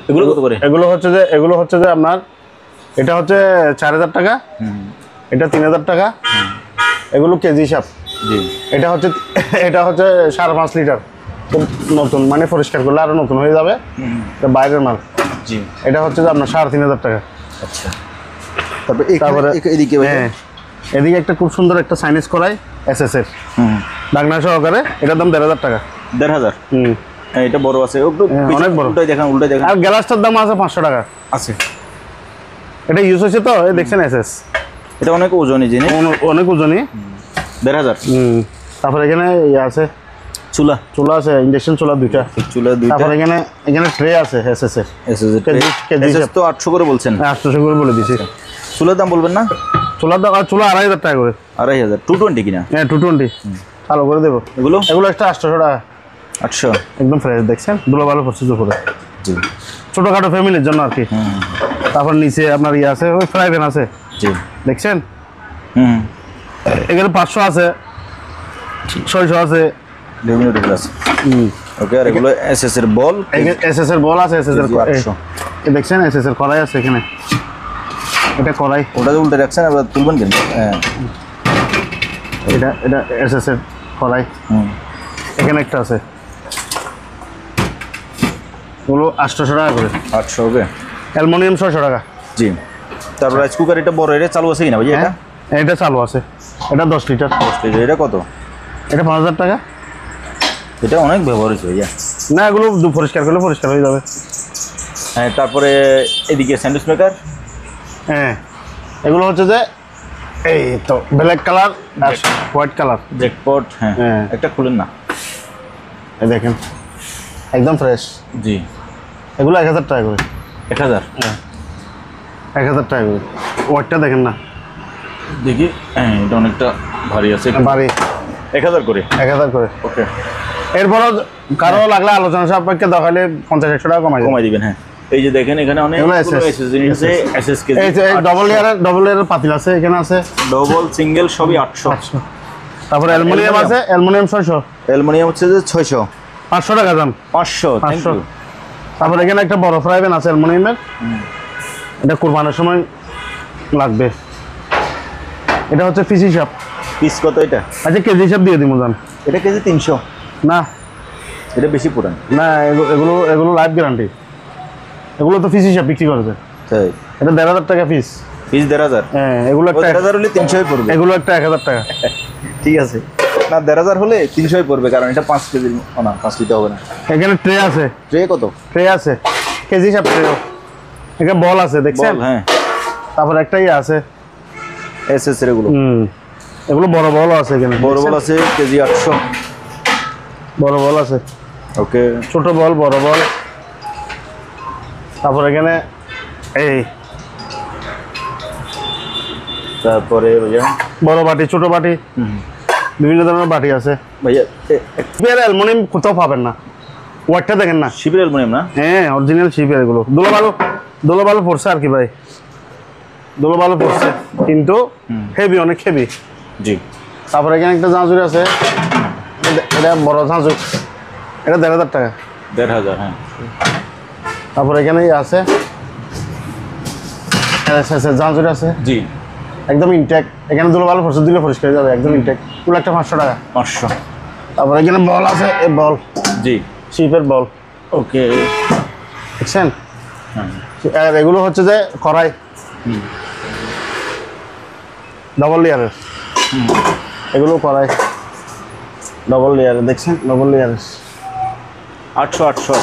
এগুলো কত করে? এগুলো হচ্ছে যে আপনার, এটা হচ্ছে 4000 টাকা, এটা 3000 টাকা। এগুলো কেজি হিসাব। জি। এটা হচ্ছে 5.5 লিটার, নতুন, মানে পরিষ্কার করলে আরো নতুন হয়ে যাবে, বাইরের মাল। জি। এটা হচ্ছে যে আপনার 3500 টাকা। আচ্ছা। তারপরে এদিকে, হ্যাঁ, এদিকে একটা খুব সুন্দর একটা সাইনিজ করাই এসএস এর, ডাকনা সহকারে, এটার দাম 1500 টাকা। 1500? হ্যাঁ, এটা বড় আছে, অনেক বড়। উল্টাই দেখেন। আর গ্লাসটার দাম আছে 500 টাকা আছে। এটা ইউজ হয়েছে তো, দেখছেন এসএস। এটা অনেক ওজনই জিনিস, অনেক ওজনই। 1500। তারপরে এখানে ইয়ে আছে, চুলা আছে, ইন্ডাকশন চুলা 2টা। তারপর এখানে ট্রে আছে এসএস এর। এসএস তো 800 করে বলছেন? 800 করে বলে দিছি। চুলার দাম বলবেন না? চুলা 2500 টাকা করে। 2500। 220 কিনা? হ্যাঁ, 220 চালু করে দেবো। এগুলো একটা 800 টাকা। 800 একদম ফ্রেশ, দেখছেন? দুলো ভালো পড়ছে উপরে। জি। ছোটখাটো ফ্যামিলির জন্য আর কি। তারপর নিচে আপনার ইয়ে আছে, ওই ফ্রাই প্যান আছে। জি। দেখছেন? এখানে 500 আছে, 600 আছে, বিভিন্ন ডিটেইল আছে। ওকে। আর এগুলো এসএস এর বল, এসএস এর বল আছে, এসএস এর দেখছেন? এসএস এর কড়াই আছে এখানে। এটা কড়াই, ওটা উল্টে রাখছেন, আবার তুলবেন কেন? হ্যাঁ, এটা এসএস এর কড়াই। এখানে একটা আছে, ওগুলো 800 টাকা করে। 800। ওকে। অ্যালুমিনিয়াম 600 টাকা। জি। তারপর রাইস কুকার এটা বড়, এটা চালু আছে কিনা ভাই? এটা চালু আছে, এটা 10 লিটার। 10 লিটার। এটা কত? এটা 5000 টাকা। এটা অনেক ব্যবহার হয়েছে ভাইয়া। না, এগুলো পরিষ্কার করলে পরিষ্কার হয়ে যাবে। হ্যাঁ। তারপরে এদিকে স্যান্ডউইচ মেকার। হ্যাঁ, এগুলো হচ্ছে যে এই তো ব্ল্যাক কালার আর হোয়াইট কালার জ্যাকপট। হ্যাঁ, একটা খুলেন না, এই দেখেন, একদম ফ্রেশ। জি। এগুলো 1000 টাকা করে। 1000? হ্যাঁ, 1000 টাকা করে। ওয়াটটা দেখেন না, দেখি। হ্যাঁ, এটা অনেকটা ভারী আছে, ভারী। 1000 করে। 1000 করে। ওকে। এরপরও কারো লাগলে আলোচনা সাপেক্ষে দেখালে 50-100 টাকা কমাই দিবেন। হ্যাঁ, এই যে দেখেন এখানে অনেক জিনিস আছে। এসএস কে ডবল লেয়ারের পাতিল আছে, এখানে আছে ডবল সিঙ্গেল সবই 800। তারপর অ্যালুমিনিয়াম আছে, অ্যালুমিনিয়াম 600। অ্যালুমিনিয়াম হচ্ছে যে 600। 500 টাকা দাম। 500। তারপর এখানে একটা বড় ফ্রাই প্যান আছে অ্যালুমিনিয়ামের, এটা কুরবানের সময় লাগবে। এটা হচ্ছে পিস হিসাব। পিস কত এটা? আচ্ছা, কেজি হিসাব দিয়ে দিব জান। এটা কেজি 300 না, এটা বেশি পুরান। না, এগুলো এগুলো লাইফ গ্যারান্টি। এগুলো তো পিস হিসাব বিক্রি করবে। তাই এটা 1,500 টাকা পিস। পিস 1,500? হ্যাঁ, এগুলো একটা 1,500 হলে 300 পড়বে। এগুলো একটা 1,000 টাকা। ঠিক আছে, না 1,500 হলে 300 পড়বে, কারণ এটা 5 কেজি না, 5 লিটার হবে না। এখানে ট্রে আছে। ট্রে কত? ট্রে আছে কেজি হিসাব ট্রে। এখানে বল আছে দেখছেন? বল, হ্যাঁ। তারপর একটাই আছে এসএস এর এগুলো। এগুলো বড় বল আছে এখানে। বড় বল আছে কেজি 800। বড় বল আছে। ওকে। ছোট বল, বড় বল। তারপর এখানে এই তারপরে ভাইয়া বড় বাটি, ছোট বাটি, বিভিন্ন ধরনের বাটি আছে ভাইয়া। শিপের অ্যালুমিনিয়াম কোথাও পাবেন না। ওয়াটটা দেখেন না, শিপের অ্যালুমিনিয়াম না? হ্যাঁ, অরিজিনাল শিপের। এগুলো দোলো ভালো পড়ছে আর কি ভাই, দোলো ভালো পড়ছে, কিন্তু হেভি, অনেক হেভি। জি। তারপরে এখানে একটা ঝাঁঝুর আছে, এটা বড় ঝাঁঝুর, এটা 1,500 টাকা। 1,500, হ্যাঁ। তারপরে এখানে আছে ঝাঁঝুর আছে, জি। একদম ইনটেক। এখানে দুলো ভালো পড়ছে, দিলে পরিষ্কার হয়ে যাবে, একদম ইনটেক। পুরো একটা 500 টাকা। 500। তারপরে এখানে বল আছে, এই বল জি। শিপের বল। ওকে। দেখছেন? হ্যাঁ। আর এগুলো হচ্ছে যে কড়াই, ডবল লেয়ারের। এগুলো কড়াই ডবল লেয়ারের, দেখছেন? ডবল লেয়ারের। 800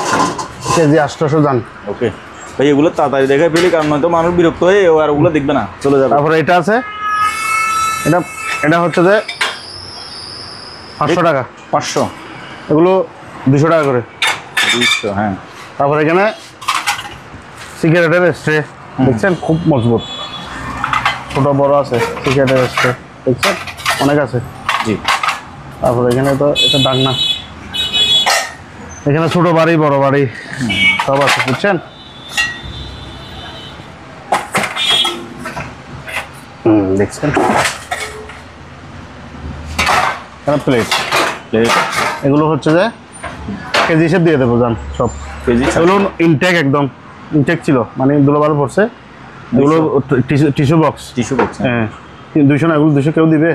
কেজি 800 দাম। ওকে ভাই, এগুলো তাড়াতাড়ি দেখাই ফেলি, কারণ নয়তো মানুষ বিরক্ত হয়ে আর ওগুলো দেখবে না, চলে যাবে। তারপরে এটা আছে, এটা এটা হচ্ছে যে 500 টাকা। 500। এগুলো 200 টাকা করে। 200, হ্যাঁ। তারপরে এখানে সিগারেটের স্ট্রে, দেখছেন? খুব মজবুত, ছোট বড় আছে সিগারেটের স্ট্রে, দেখছেন? অনেক আছে। জি। তারপরে এখানে তো এটা ডাকনা, এখানে ছোট বাড়ি, বড় বাড়ি সব আছে, বুঝছেন? দেখছেন? এখানে প্লেট। এগুলো হচ্ছে যে কেজি হিসেবে দিয়ে দেবো, জান সব কেজি এগুলো ইনটেক, একদম ইনটেক ছিল, মানে দুলোবার পড়ছে। এগুলো টিস্যু বক্স। টিস্যু বক্স, হ্যাঁ, 200 না, এগুলো 200 কেউ দিবে?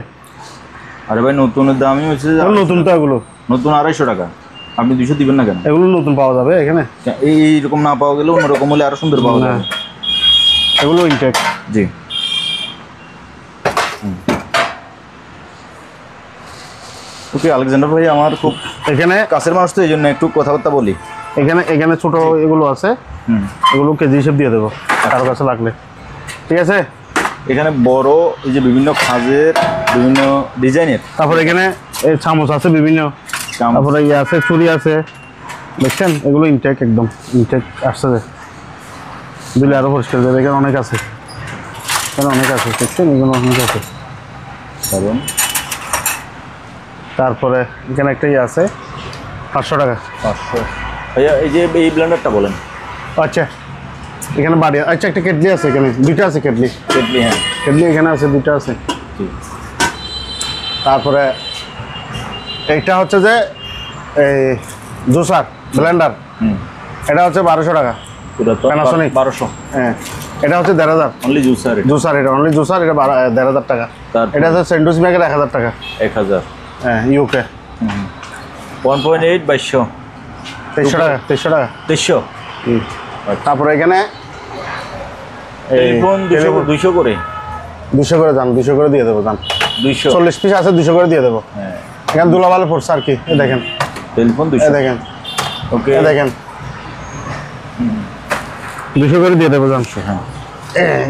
আরে ভাই, নতুনের দামই হচ্ছে যে নতুন তো এগুলো, নতুন 250 টাকা। আপনি 200 দিবেন না কেন? এগুলো নতুন পাওয়া যাবে এখানে। এইরকম না পাওয়া গেলে অন্যরকম হলে আরো সুন্দর পাওয়া যাবে। এগুলো ইনটেক। জি। ওকে আলেকজান্ডার ভাই, আমার খুব এখানে কাছের মানুষ তো, এই জন্য একটু কথাবার্তা বলি। এখানে ছোট এগুলো আছে, এগুলো কেজি হিসেবে দিয়ে দেবো কারো কাছে লাগলে, ঠিক আছে? এখানে বড় এই যে বিভিন্ন খাজের বিভিন্ন ডিজাইনের। তারপরে এখানে এই চামচ আছে বিভিন্ন, তারপরে ইয়ে আছে, ছুরি আছে, দেখছেন? এগুলো ইনটেক, একদম ইনটেক আসছে, দিলে আরো পরিষ্কার যাবে। এখানে অনেক আছে, এখানে অনেক আছে, দেখছেন? এগুলো অনেক আছে। কারণ তারপরে এখানে একটা ইয়ে আছে, 500 টাকা। 500। ভাইয়া এই যে এই ব্লেন্ডারটা বলেন। আচ্ছা, এখানে বাড়ি, আচ্ছা একটা কেটলি আছে, এখানে 2টা আছে কেটলি। কেটলি, হ্যাঁ। কেটলি এখানে আছে, 2টা আছে। জি। তারপরে এইটা হচ্ছে যে এই জুসার ব্লেন্ডার, এটা হচ্ছে 1200 টাকা। পুরো তো Panasonic। 1200। হ্যাঁ, এটা হচ্ছে 1,500। Only juicer? জুসার, এটা অনলি জুসার, এটা 1,500 টাকা। এটা হচ্ছে স্যান্ডউইচ মেকার, 1000 টাকা। 1000। হ্যাঁ, ইউকে। 1.8 2200। 2300 টাকা। 2300 টাকা। 2300। তারপরে এখানে টেলিফোন 200 করে। 200 করে দাম, 200 করে দিয়ে দেবো দাম। 200। 40 পিস আছে, 200 করে দিয়ে দেবো। হ্যাঁ। এখানে দুলাভালো পড়ছে আর কি, এই দেখেন টেলিফোন 200। এই দেখেন, ওকে, এই দেখেন 200 করে দিয়ে দেবো দাম। হ্যাঁ।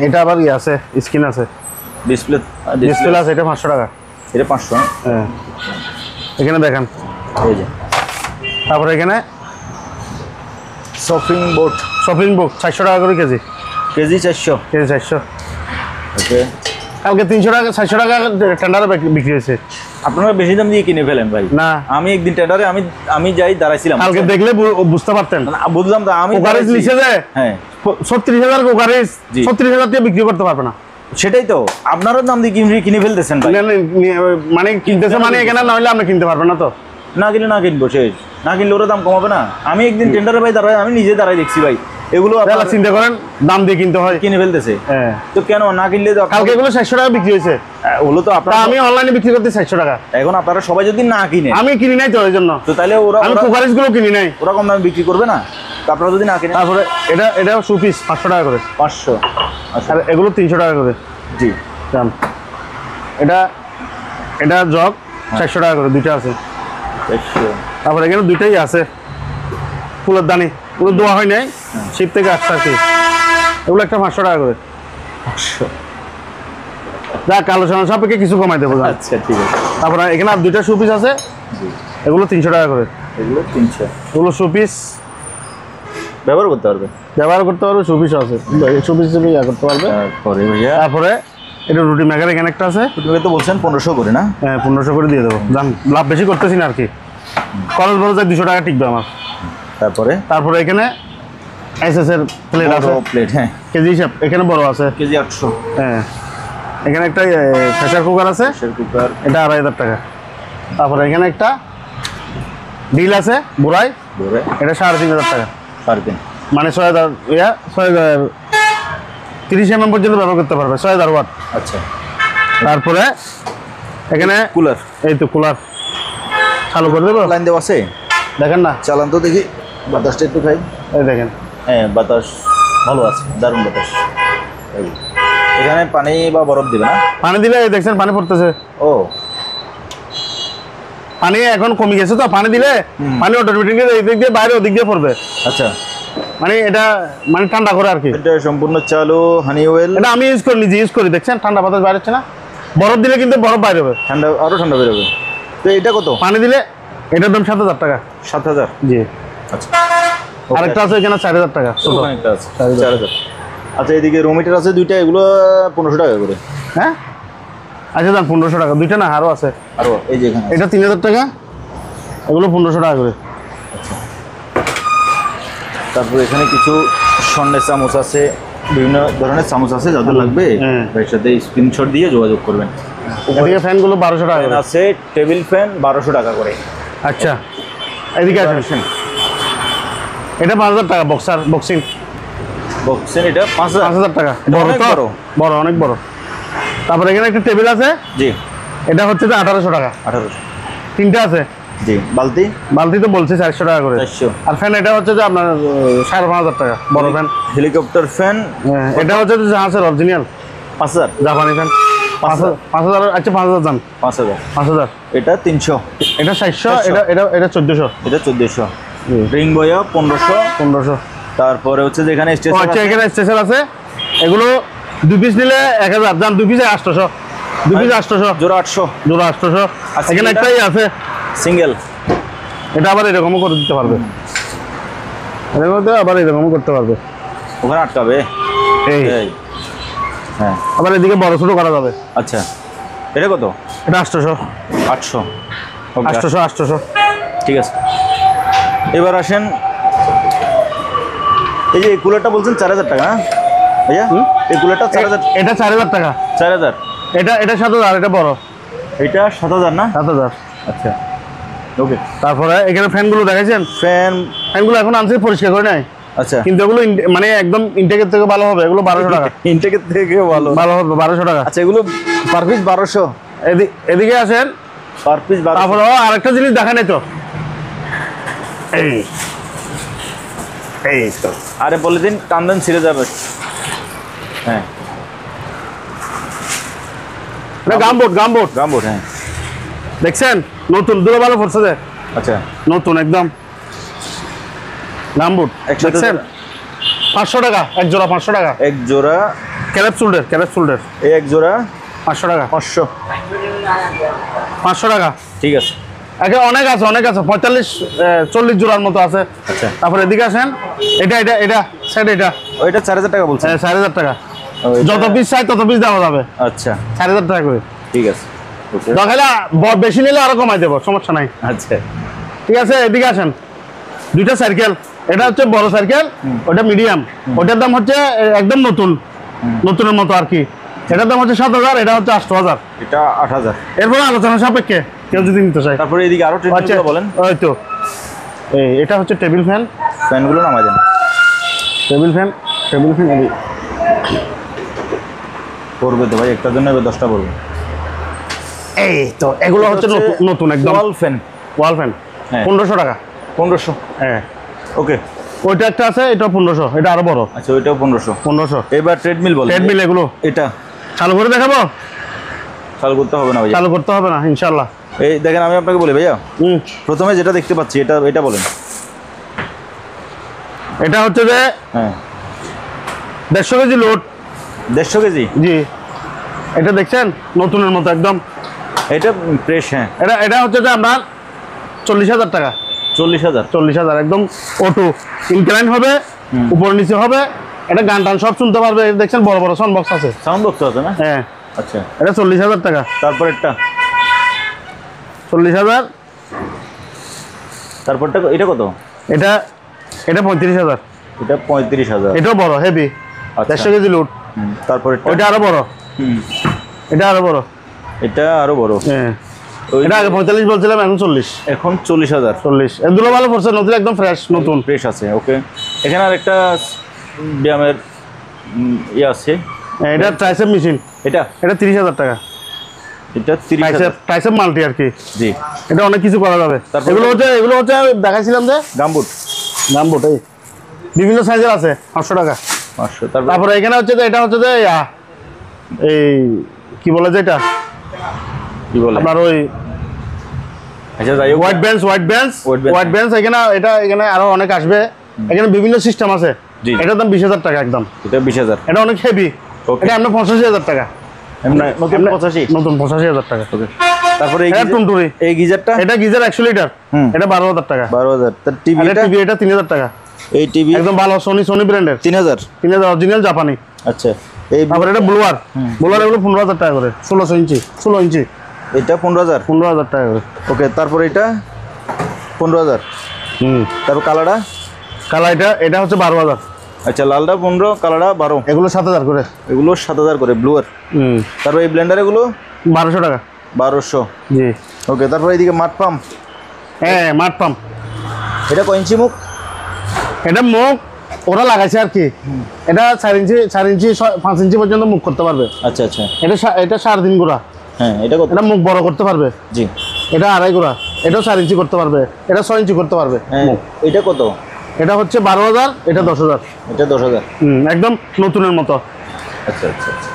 এটা আবার ইয়ে আছে, স্ক্রিন আছে, ডিসপ্লে ডিসপ্লে আছে, এটা 500 টাকা। এটা 500। হ্যাঁ, এখানে দেখেন। এই যে তারপরে এখানে শপিং বোর্ড, শপিং বুক 400 টাকা করে কেজি। কেজি 400। কেজি 400। ওকে। কালকে 300 টাকা, 400 টাকা টেন্ডারে বিক্রি হয়েছে। আপনারা বেশি দাম দিয়ে কিনে ফেলেন ভাই। না, আমি একদিন টেন্ডারে আমি যাই দাঁড়াইছিলাম, কালকে দেখলে বুঝতে পারতেন। না, বুঝলাম তো, আমি কোকারিজ নিচে যায়। হ্যাঁ, 36,000 কোকারিজ, 36,000 দিয়ে বিক্রি করতে পারবে না। সেটাই তো, আপনারও দাম দিয়ে কিনে ফেলতেছেন ভাই। মানে কিনতেছে, মানে এখানে না হলে আপনি কিনতে পারবেন না। তো না কিনলে না কিনবো, শেষ। না কিনলে ওরা দাম কমাবে না। আমি একদিন টেন্ডারে ভাই দাঁড়াই, আমি নিজে দাঁড়াই দেখছি ভাই, এগুলো তাহলে আপনার চিন্তা করেন দাম দিয়ে কিনতে হয়। কিনে ফেলতেছে, হ্যাঁ তো কেন না কিনলে তো কালকে এগুলো 600 টাকা বিক্রি হয়েছে, ওগুলো তো তা আপনার আমি অনলাইনে বিক্রি করতে 600 টাকা। এখন আপনারা সবাই যদি না কিনে, আমি কিনি নাই তো ওই জন্য, তো তাহলে ওরা আমি কুকারিজ গুলো কিনি নাই। ওরা কম দামে বিক্রি করবে না, তো আপনারা যদি না কিনে। তারপরে এটা শু পিস 500 টাকা করে, 500। আচ্ছা, আর এগুলো 300 টাকা করে জি। দাম। এটা জগ 400 টাকা করে, দুইটা আছে। 100। তারপরে এখানে দুইটাই আছে ফুলের দানি, পুরো দোয়া হয় নাই, শিপ থেকে আসছে আর কি। এগুলো একটা 500 টাকা করে। 500। যাক আলোচনা সাপেক্ষে কিছু কমাই দেবো। আচ্ছা ঠিক আছে। তারপরে এখানে আর দুইটা শু পিস আছে, এগুলো 300 টাকা করে। এগুলো 300। এগুলো শু পিস ব্যবহার করতে পারবে, ব্যবহার করতে পারবে, শু পিস আছে, শু পিস হিসেবে ইয়া করতে পারবে। তারপরে ভাইয়া তারপরে এটা রুটি মেকার এখানে একটা আছে, তুমি তো বলছেন 1500 করে না? হ্যাঁ 1500 করে দিয়ে দেবো, দাম লাভ বেশি করতেছি না আর কি, খরচ বড় যায় 200 টাকা টিকবে আমার। তারপরে এখানে এসএস এর প্লেট আছে, প্লেট, হ্যাঁ কেজি হিসাব, এখানে বড় আছে কেজি 800। হ্যাঁ এখানে একটা প্রেসার কুকার আছে, প্রেসার কুকার, এটা 2500 টাকা। তারপরে এখানে একটা ডিল আছে বুড়াই, এটা 3500 টাকা, 3.5 মানে 6000 30 mm পর্যন্ত ব্যবহার করতে পারবে, 6000 ওয়াট। আচ্ছা। তারপরে এখানে কুলার, এই তো কুলার চালু করে দেবো, লাইন দেওয়া আছে, দেখেন না, চালান তো দেখি, বাতাসটা একটু খাই। এই দেখেন, হ্যাঁ বাতাস ভালো আছে, দারুণ বাতাস। এই এখানে পানি বা বরফ দিবে না? পানি দিলে এই দেখছেন পানি পড়তেছে, ও পানি এখন কমে গেছে তো, পানি দিলে পানি অটোমেটিক এই দিক দিয়ে বাইরে ওদিক দিয়ে পড়বে। আচ্ছা, মানে এটা মানে ঠান্ডা করে আর কি। এটা সম্পূর্ণ চালু, হানি ওয়েল। এটা আমি ইউজ করি, নিজে ইউজ করি, দেখছেন ঠান্ডা বাতাস বাইরে হচ্ছে না, বরফ দিলে কিন্তু বরফ বাইরে হবে, ঠান্ডা আরো ঠান্ডা বেরোবে। তো এটা কত? পানি দিলে এটার দাম 7000 টাকা। 7000? জি। আচ্ছা, আরেকটা আছে এখানে 4000 টাকা, ছোট। অনেকটা আছে, 4000। আচ্ছা, এদিকে রুম হিটার আছে দুইটা, এগুলো 1500 টাকা করে। হ্যাঁ আচ্ছা দাম 1500 টাকা, দুইটা না আরও আছে। আরো এই যে এখানে এটা 3000 টাকা, এগুলো 1500 টাকা করে। তারপর এখানে কিছু স্বর্ণের চামচ আছে, বিভিন্ন ধরনের চামচ আছে, যাদের লাগবে ভাইয়ের সাথে স্ক্রিনশট দিয়ে যোগাযোগ করবেন। এদিকে ফ্যানগুলো 1200 টাকা করে আছে, টেবিল ফ্যান 1200 টাকা করে। আচ্ছা এদিকে আসেন, এটা 5000 টাকা, বক্সিং এটা 5000 টাকা, বড় অনেক তো, বড়। বড় অনেক বড়। তারপরে এখানে একটা টেবিল আছে, জি, এটা হচ্ছে যে 1800 টাকা। 1800। তিনটা আছে, জি। বালতি তো বলছি 400 টাকা করে। 400। আর ফ্যান এটা হচ্ছে যে আপনার 5500 টাকা, বড় ফ্যান। হেলিকপ্টার ফ্যান এটা হচ্ছে যে জাহাজের অরিজিনাল 5000, জাপানি ফ্যান 5000। আচ্ছা 5000 দাম, 5000। এটা 300, এটা 400, এটা 1400, এটা 1400। রিং বয়া 1500। তারপরে হচ্ছে যে এখানে স্টেশন আচ্ছা এখানে স্টেশন আছে, এগুলো 2 পিস নিলে 1000 দাম, 2 পিসে 800, 2 পিস 800, জোড়া 800, জোড়া 800। আচ্ছা, এখানে এটা? একটাই আছে সিঙ্গেল, এটা আবার এরকমও করে দিতে পারবে, এর মধ্যে আবার এরকমও করতে পারবে, ওখানে আটকাবে এই এই। হ্যাঁ, আবার এদিকে বড় ছোট করা যাবে। আচ্ছা, এটা কত? এটা 800, 800। ওকে, 800। ঠিক আছে। এবার আসেন, এই যে কুলারটা বলছেন 4000 টাকা না ভাইয়া? এই কুলারটা 4000, এটা 4000 টাকা, 4000। এটা 7000, এটা বড়, এটা 7000 না? 7000। আচ্ছা, ওকে। তারপরে এখানে ফ্যানগুলো দেখাইছেন, ফ্যানগুলো এখন আনছে, পরিষ্কার করে নাই, আচ্ছা, কিন্তু এগুলো মানে একদম ইনটেকের থেকে ভালো হবে, এগুলো 1200 টাকা, ইনটেকের থেকে ভালো হবে 1200 টাকা। আচ্ছা, এগুলো পার পিস 1200। এদিকে আসেন, পার পিস 1200। তারপরে আরেকটা জিনিস দেখা নাই তো, এই তো, আরে বলে দিন, টান ছিঁড়ে যাবে। হ্যাঁ, গামবোর্ড, হ্যাঁ দেখছেন, নতুন দুটো ভালো পড়ছে যে, আচ্ছা, নতুন একদম গামবোর্ড দেখছেন, 500 টাকা এক জোড়া, 500 টাকা এক জোড়া। ক্যালেপ শোল্ডার এই এক জোড়া 500 টাকা, 500 টাকা। ঠিক আছে। একে অনেক আছে 45-40 জোড়ার মতো আছে। আচ্ছা, তারপরে এদিকে আসেন, এটা সেট, ওইটা 4000 টাকা বলছেন? 4000 টাকা, যত পিস চাই তত পিস দেওয়া যাবে। আচ্ছা, 4000 টাকা করে। ঠিক আছে, ওকে। দেখাইলে বেশি নিলে আরো কমাই দেবো, সমস্যা নাই। আচ্ছা, ঠিক আছে, এদিকে আসেন, দুইটা সার্কেল, এটা হচ্ছে বড় সার্কেল, ওটা মিডিয়াম, ওটার দাম হচ্ছে একদম নতুনের মতো আর কি, এটার দাম হচ্ছে 7000, এটা হচ্ছে 8000, এটা 8000। এরপর আলোচনা সাপেক্ষে কেউ যদি নিতে চায়। তারপরে এদিকে আরো ট্রেনগুলো বলেন। ওই তো এটা হচ্ছে টেবিল ফ্যানগুলো নামাই দেন। টেবিল ফ্যান পড়বে তো ভাই, একটার জন্য 10টা পড়বে। এই তো এগুলো হচ্ছে নতুন একদম ওয়াল ফ্যান। ওয়াল ফ্যান হ্যাঁ। 1500 টাকা। 1500। হ্যাঁ ওকে। ওইটা একটা আছে, এটা 1500, এটা আরো বড়। আচ্ছা, ওইটাও 1500। 1500। এবার ট্রেডমিল বল। ট্রেডমিল এগুলো এটা চালু করে দেখাবো? চালু করতে হবে না ভাই, চালু করতে হবে না ইনশাআল্লাহ। এই দেখেন আমি আপনাকে বলি ভাইয়া, হুম। প্রথমে যেটা দেখতে পাচ্ছি এটা বলেন। এটা হচ্ছে যে হ্যাঁ 150 কেজি লোড। 150 কেজি। জি, এটা দেখছেন নতুনের মতো একদম। এটা ফ্রেশ। হ্যাঁ এটা হচ্ছে যে আপনার 40,000 টাকা। 40,000। 40,000 একদম অটো ইনক্লাইন হবে, উপর নিচে হবে। এটা গান টান সব শুনতে পারবে। দেখছেন বড় বড় সাউন্ড বক্স আছে। সাউন্ড বক্স আছে না? হ্যাঁ। আচ্ছা, এটা 40,000 টাকা। তারপরেরটা 40,000। তারপরটা এটা কত? এটা 35,000। এটা 35,000। এটাও বড় হেভি, 150 কেজি লোড। তারপরেরটা? ওইটা আরো বড়। এটা আরো বড়। এটা আরো বড়। হ্যাঁ, এটা আগে 45 বলছিলাম, এখন 40। এখন 40,000। 40 এগুলো ভালো পড়ছে, নতুন একদম ফ্রেশ নতুন। ফ্রেশ আছে। ওকে, এখানে আর একটা ব্যায়ামের ইয়ে আছে। এটা ট্রাইসেপ মেশিন। এটা 30,000 টাকা। এটা 30,000। ট্রাইসেপ মাল্টি আর কি। জি, এটা অনেক কিছু করা যাবে। তারপর এগুলো হচ্ছে দেখাইছিলাম যে গামবুট। গামবুট এই বিভিন্ন সাইজের আছে, 500 টাকা। 500। তারপরে এখানে হচ্ছে যে এটা হচ্ছে যে এই কি বলে যে এটা কি বলে আপনার ওই আচ্ছা যাই হোক, হোয়াইট বেঞ্চ। এখানে আরো অনেক আসবে। এখানে বিভিন্ন সিস্টেম আছে। জি। এটার দাম 20,000 টাকা একদম। এটা 20,000। এটা অনেক হেভি। Okay. এটা আপনার 85,000 টাকা। নতুন 85। নতুন 85,000 টাকা। ওকে, তারপরে এটা টুনটুনি। এই গিজারটা? এটা গিজার 100 লিটার। এটা 12,000 টাকা। 12,000। তার টিভি? টিভি এটা 3,000 টাকা। এই টিভি একদম ভালো সোনি ব্র্যান্ডের। 3,000। 3,000 অরিজিনাল জাপানি। আচ্ছা, এই তারপরে এটা ব্লুয়ার এগুলো 15,000 টাকা করে। 16 ইঞ্চি এটা 15,000। 15,000 টাকা করে। ওকে, তারপর এটা 15,000। তারপর কালারটা? এটা হচ্ছে 12,000। আচ্ছা, লালটা 15, কালারটা 12। এগুলো 7,000 করে। এগুলো 7,000 করে ব্লুয়ার। তারপর এই ব্লেন্ডার এগুলো 1200 টাকা। 1200। জি। ওকে, তারপর এইদিকে মাঠ পাম্প। হ্যাঁ, মাঠ পাম্প। এটা কয় ইঞ্চি মুখ? এটা মুখ ওরা লাগাইছে আর কি। এটা 4 ইঞ্চি 5 ইঞ্চি পর্যন্ত মুখ করতে পারবে। আচ্ছা আচ্ছা। এটা 3.5 গুড়া। হ্যাঁ, এটা কত? এটা মুখ বড় করতে পারবে। জি। এটা 2.5 গুড়া। এটাও 4 ইঞ্চি করতে পারবে। এটা 6 ইঞ্চি করতে পারবে। হ্যাঁ, এটা কত? এটা হচ্ছে 12,000, এটা 10,000। এটা 10,000। একদম নতুনের মতো। আচ্ছা আচ্ছা আচ্ছা।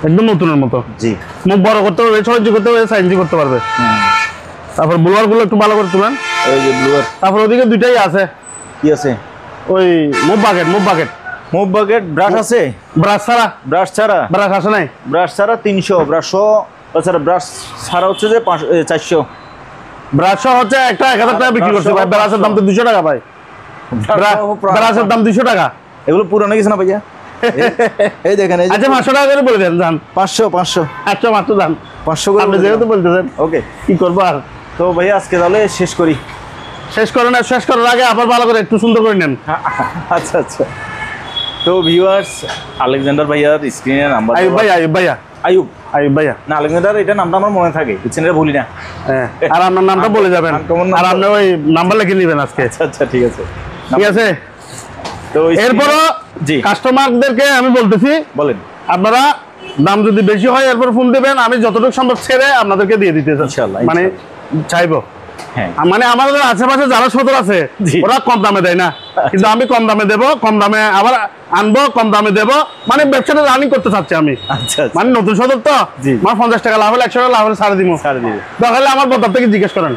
একদম নতুনের মতো। জি। মুখ বড় করতে পারবে, 6 ইঞ্চি করতে পারবে, 4 ইঞ্চি করতে পারবে। তারপর ব্লোয়ার গুলো একটু ভালো করে তুলেন। এই যে ব্লুয়ার। তারপর ওদিকে দুইটাই আছে। কি আছে? ওই move bucket. Move bucket brush আছে? ব্রাশ ছাড়া ব্রাশ আসে নাই। ব্রাশ ছাড়া 300, ব্রাশ তাছাড়া ব্রাশ ছাড়া হচ্ছে যে 400। ব্রাশ হচ্ছে একটা 1,000 টাকা বিক্রি করছে ভাই। ব্রাশের দাম তো 200 টাকা ভাই। ব্রাশের দাম 200 টাকা। এগুলো পুরানো কিছু না ভাইয়া? এই দেখেন, এই যে আচ্ছা 500 টাকা করে বলে দেন যান। 500। আচ্ছা মাত্র দাম 500 করে আপনি যেহেতু বলতেছেন। ওকে, কি করবো আর। তো ভাইয়া আজকে তাহলে শেষ করি। শেষ করার আগে আবার ভালো করে একটু সুন্দর করে নেন। আচ্ছা আচ্ছা। তো ভিউয়ার্স, আলেকজান্ডার ভাইয়ার স্ক্রিনে নাম্বার। আয়ুব ভাইয়া না, আলেকজান্ডার এটা নামটা আমার মনে থাকে, বুঝছেন, এটা ভুলি না। হ্যাঁ, আর আপনার নামটা বলে যাবেন। আর আপনি ওই নাম্বার লিখে নেবেন আজকে। আচ্ছা ঠিক আছে। ঠিক আছে। তো এরপরও জি কাস্টমারদেরকে আমি বলতেছি, বলেন, আপনারা দাম যদি বেশি হয় এরপর ফোন দেবেন, আমি যতটুকু সম্ভব ছেড়ে আপনাদেরকে দিয়ে দিতে চাই। ইনশাআল্লাহ, মানে চাইবো। হ্যাঁ, মানে আমাদের আশেপাশে যারা সদর আছে ওরা কম দামে দেয় না, কিন্তু আমি কম দামে দেবো, কম দামে আবার আনবো, কম দামে দেবো। মানে ব্যবসাটা রানিং করতে চাচ্ছি আমি। আচ্ছা, মানে নতুন সদর তো, আমার 50 টাকা লাভ হলে 100 টাকা লাভ হলে ছাড়ে দিব। দরকার হলে আমার বদার থেকে জিজ্ঞেস করেন।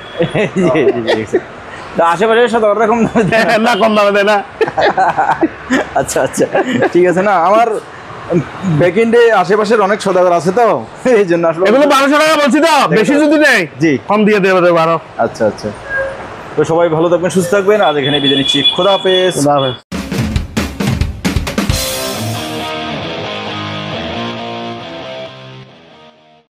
আশেপাশে সাথে ওরকম না, কম দামে দেয় না। আচ্ছা আচ্ছা, ঠিক আছে। না, আমার ব্যাকএন্ডে আশেপাশের অনেক সদাগর আছে, তো এই জন্য আসলে এগুলো 1200 টাকা বলছি, তো বেশি যদি নেই জি কম দিয়ে দেবে 12। আচ্ছা আচ্ছা। তো সবাই ভালো থাকবেন, সুস্থ থাকবেন। আজ এখানে বিদায় নিচ্ছি। খোদা হাফেজ।